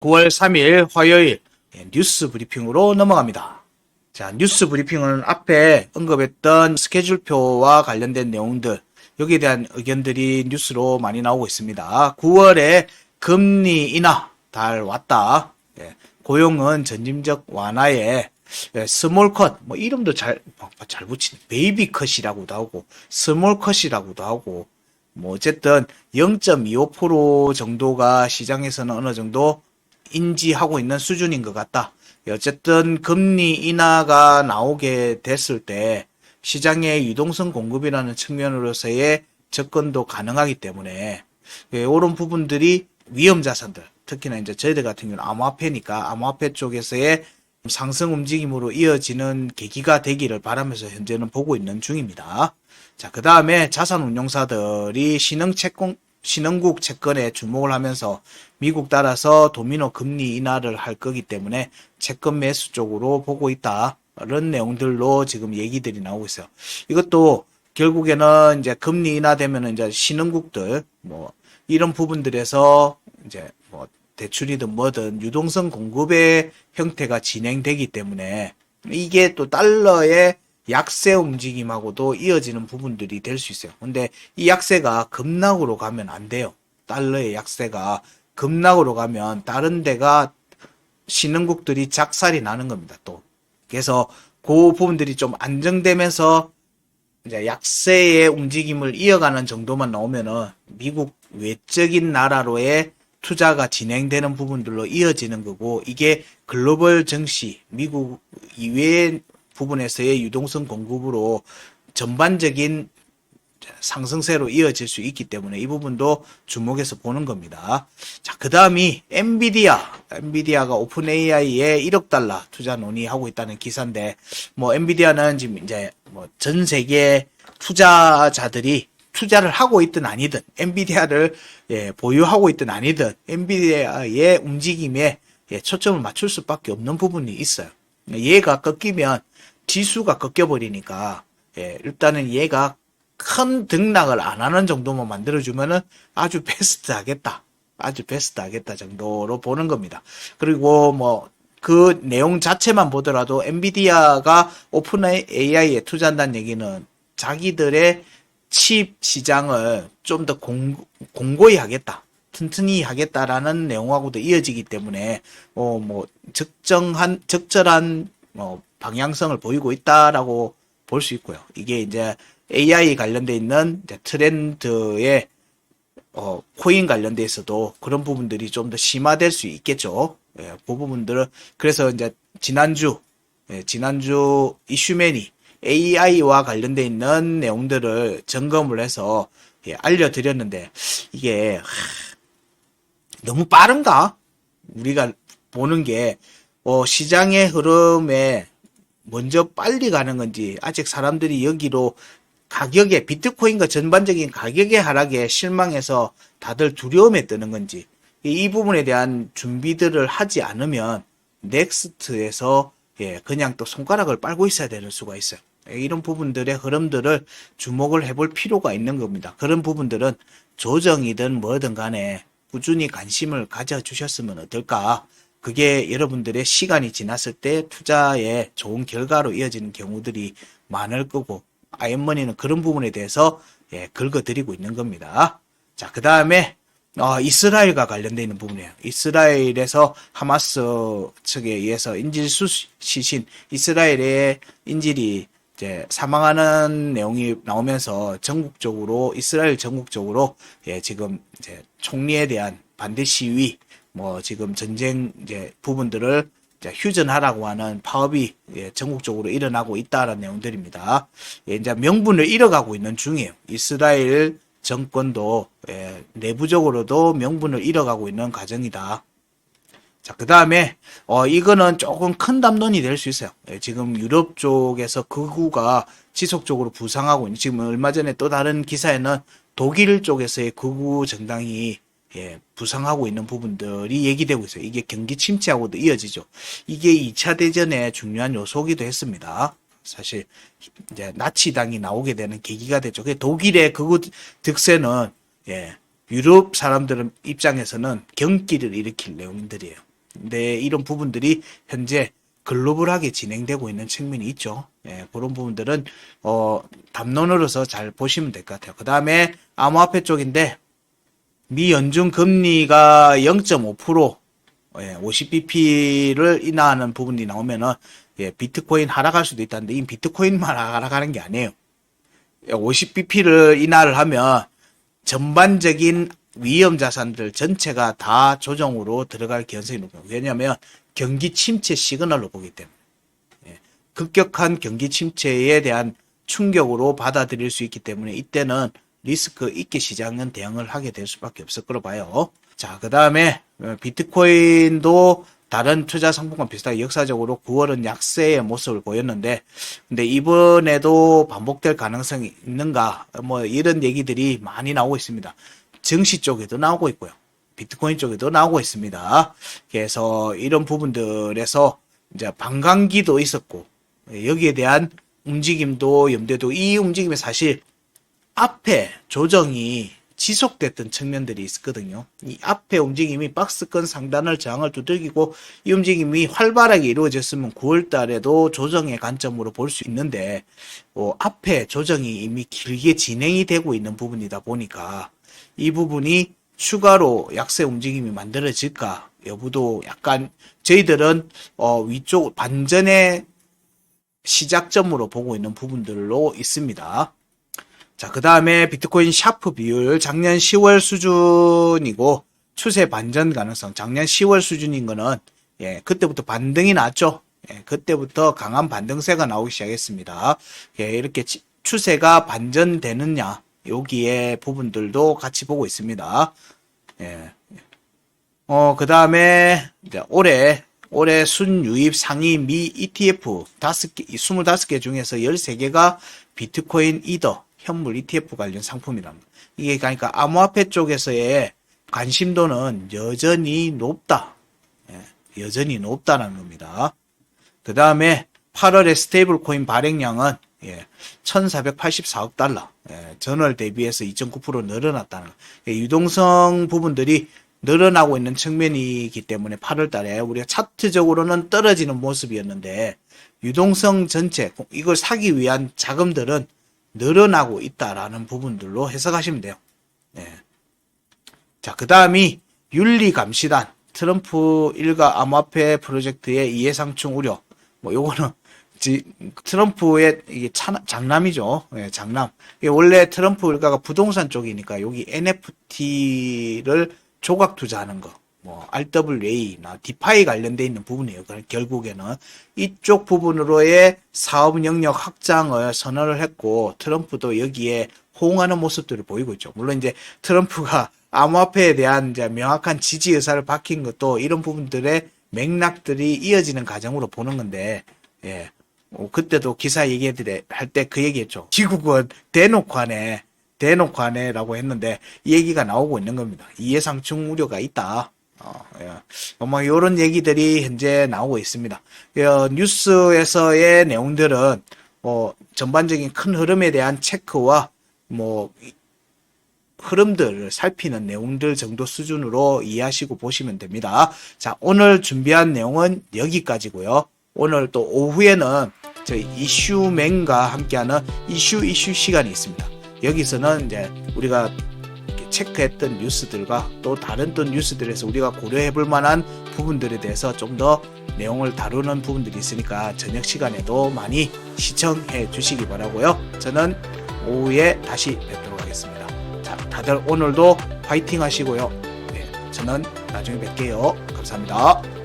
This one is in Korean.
9월 3일 화요일 뉴스 브리핑으로 넘어갑니다. 자, 뉴스 브리핑은 앞에 언급했던 스케줄표와 관련된 내용들, 여기에 대한 의견들이 뉴스로 많이 나오고 있습니다. 9월에 금리 인하 달 왔다. 고용은 전짐적 완화에 스몰 컷, 뭐 이름도 잘 붙이네. 베이비 컷이라고도 하고, 스몰 컷이라고도 하고, 뭐 어쨌든 0.25% 정도가 시장에서는 어느 정도 인지하고 있는 수준인 것 같다. 어쨌든 금리 인하가 나오게 됐을 때 시장의 유동성 공급이라는 측면으로서의 접근도 가능하기 때문에 이런 부분들이 위험 자산들, 특히나 이제 저희들 같은 경우는 암호화폐니까 암호화폐 쪽에서의 상승 움직임으로 이어지는 계기가 되기를 바라면서 현재는 보고 있는 중입니다. 자, 그 다음에 자산운용사들이 신흥국 채권에 주목을 하면서 미국 따라서 도미노 금리 인하를 할 거기 때문에 채권 매수 쪽으로 보고 있다. 이런 내용들로 지금 얘기들이 나오고 있어요. 이것도 결국에는 이제 금리 인하되면 이제 신흥국들 뭐 이런 부분들에서 이제 뭐 대출이든 뭐든 유동성 공급의 형태가 진행되기 때문에 이게 또 달러의 약세 움직임하고도 이어지는 부분들이 될 수 있어요. 근데 이 약세가 급락으로 가면 안 돼요. 달러의 약세가 급락으로 가면 다른 데가 신흥국들이 작살이 나는 겁니다. 또 그래서 그 부분들이 좀 안정되면서 이제 약세의 움직임을 이어가는 정도만 나오면은 미국 외적인 나라로의 투자가 진행되는 부분들로 이어지는 거고, 이게 글로벌 증시, 미국 이외의 부분에서의 유동성 공급으로 전반적인 상승세로 이어질 수 있기 때문에 이 부분도 주목해서 보는 겁니다. 자, 그 다음이 엔비디아가 오픈 AI에 1억 달러 투자 논의하고 있다는 기사인데, 뭐 엔비디아는 지금 이제 뭐 전 세계 투자자들이 투자를 하고 있든 아니든, 엔비디아를 보유하고 있든 아니든 엔비디아의 움직임에 초점을 맞출 수밖에 없는 부분이 있어요. 얘가 꺾이면 지수가 꺾여버리니까 일단은 얘가 큰 등락을 안 하는 정도만 만들어주면은 아주 베스트 하겠다. 아주 베스트 하겠다 정도로 보는 겁니다. 그리고 뭐 그 내용 자체만 보더라도 엔비디아가 오픈 AI에 투자한다는 얘기는 자기들의 칩 시장을 좀 더 공고히 하겠다. 튼튼히 하겠다라는 내용하고도 이어지기 때문에 뭐 적절한 방향성을 보이고 있다라고 볼 수 있고요. 이게 이제 AI 관련돼 있는 이제 트렌드에 코인 관련돼 있어도 그런 부분들이 좀 더 심화될 수 있겠죠. 그 부분들은 그래서 이제 지난주 이슈맨이 AI와 관련돼 있는 내용들을 점검을 해서 알려드렸는데 이게 너무 빠른가? 우리가 보는 게 시장의 흐름에 먼저 빨리 가는 건지, 아직 사람들이 여기로 가격에, 비트코인과 전반적인 가격의 하락에 실망해서 다들 두려움에 뜨는 건지, 이 부분에 대한 준비들을 하지 않으면 넥스트에서 그냥 또 손가락을 빨고 있어야 되는 수가 있어요. 이런 부분들의 흐름들을 주목을 해볼 필요가 있는 겁니다. 그런 부분들은 조정이든 뭐든 간에 꾸준히 관심을 가져주셨으면 어떨까. 그게 여러분들의 시간이 지났을 때 투자에 좋은 결과로 이어지는 경우들이 많을 거고, 아이언머니는 그런 부분에 대해서 긁어드리고 있는 겁니다. 자, 그 다음에 이스라엘과 관련되어 있는 부분이에요. 이스라엘에서 하마스 측에 의해서 인질수 시신, 이스라엘의 인질이 이제 사망하는 내용이 나오면서 전국적으로, 이스라엘 전국적으로 지금 이제 총리에 대한 반대 시위, 뭐 지금 전쟁 이제 부분들을 이제 휴전하라고 하는 파업이 전국적으로 일어나고 있다라는 내용들입니다. 이제 명분을 잃어가고 있는 중이에요. 이스라엘 정권도 내부적으로도 명분을 잃어가고 있는 과정이다. 자, 그 다음에 이거는 조금 큰 담론이 될 수 있어요. 지금 유럽 쪽에서 극우가 지속적으로 부상하고 있는, 지금 얼마 전에 또 다른 기사에는 독일 쪽에서의 극우 정당이 부상하고 있는 부분들이 얘기되고 있어요. 이게 경기 침체하고도 이어지죠. 이게 2차 대전의 중요한 요소기도 했습니다. 사실 이제 나치당이 나오게 되는 계기가 됐죠. 독일의 극우 득세는 유럽 사람들 입장에서는 경기를 일으킬 내용들이에요. 근데 이런 부분들이 현재 글로벌하게 진행되고 있는 측면이 있죠. 예, 그런 부분들은 담론으로서 잘 보시면 될 것 같아요. 그 다음에 암호화폐 쪽인데 미 연준 금리가 0.5% 50bp를 인하하는 부분이 나오면은 비트코인 하락할 수도 있다는데 이 비트코인만 하락하는 게 아니에요. 50bp를 인하를 하면 전반적인 위험 자산들 전체가 다 조정으로 들어갈 가능성이 높아요. 왜냐하면 경기 침체 시그널로 보기 때문에 급격한 경기 침체에 대한 충격으로 받아들일 수 있기 때문에 이때는 리스크 있게 시장은 대응을 하게 될 수밖에 없을 거로 봐요. 자, 그 다음에 비트코인도 다른 투자 상품과 비슷하게 역사적으로 9월은 약세의 모습을 보였는데 근데 이번에도 반복될 가능성이 있는가 뭐 이런 얘기들이 많이 나오고 있습니다. 증시 쪽에도 나오고 있고요. 비트코인 쪽에도 나오고 있습니다. 그래서 이런 부분들에서 이제 반감기도 있었고 여기에 대한 움직임도 염두에도 이 움직임에 사실 앞에 조정이 지속됐던 측면들이 있었거든요. 이 앞에 움직임이 박스권 상단을 저항을 두들기고 이 움직임이 활발하게 이루어졌으면 9월 달에도 조정의 관점으로 볼 수 있는데 앞에 조정이 이미 길게 진행이 되고 있는 부분이다 보니까 이 부분이 추가로 약세 움직임이 만들어질까 여부도 약간 저희들은 위쪽 반전의 시작점으로 보고 있는 부분들로 있습니다. 자, 그 다음에 비트코인 샤프 비율 작년 10월 수준이고 추세 반전 가능성 작년 10월 수준인 거는 그때부터 반등이 났죠. 그때부터 강한 반등세가 나오기 시작했습니다. 이렇게 추세가 반전되느냐 여기에 부분들도 같이 보고 있습니다. 그 다음에 이제 올해 순유입 상위 미 ETF 25개 중에서 13개가 비트코인 이더 현물 ETF 관련 상품이랍니다. 이게 그러니까 암호화폐 쪽에서의 관심도는 여전히 높다. 여전히 높다는 겁니다. 그 다음에 8월에 스테이블 코인 발행량은 1484억 달러. 전월 대비해서 2.9% 늘어났다는 유동성 부분들이 늘어나고 있는 측면이기 때문에 8월 달에 우리가 차트적으로는 떨어지는 모습이었는데 유동성 전체 이걸 사기 위한 자금들은 늘어나고 있다라는 부분들로 해석하시면 돼요. 자, 그 다음이 윤리감시단 트럼프 일가 암호화폐 프로젝트의 이해상충 우려. 요거는 트럼프의 이게 장남이죠. 장남. 원래 트럼프 일가가 부동산 쪽이니까 여기 NFT를 조각 투자하는 거, RWA나 디파이 관련돼 있는 부분이에요. 결국에는 이쪽 부분으로의 사업 영역 확장을 선언을 했고 트럼프도 여기에 호응하는 모습들을 보이고 있죠. 물론 이제 트럼프가 암호화폐에 대한 이제 명확한 지지 의사를 밝힌 것도 이런 부분들의 맥락들이 이어지는 과정으로 보는 건데, 그때도 기사 할 때 그 얘기했죠. 지국은 대놓고 하네라고 했는데 이 얘기가 나오고 있는 겁니다. 이해상충 우려가 있다. 이런 얘기들이 현재 나오고 있습니다. 뉴스에서의 내용들은 전반적인 큰 흐름에 대한 체크와 흐름들을 살피는 내용들 정도 수준으로 이해하시고 보시면 됩니다. 자, 오늘 준비한 내용은 여기까지고요. 오늘 또 오후에는 저희 이슈맨과 함께하는 이슈 시간이 있습니다. 여기서는 이제 우리가 체크했던 뉴스들과 또 다른 또 뉴스들에서 우리가 고려해 볼 만한 부분들에 대해서 좀 더 내용을 다루는 부분들이 있으니까 저녁 시간에도 많이 시청해 주시기 바라고요. 저는 오후에 다시 뵙도록 하겠습니다. 자, 다들 오늘도 파이팅 하시고요. 저는 나중에 뵐게요. 감사합니다.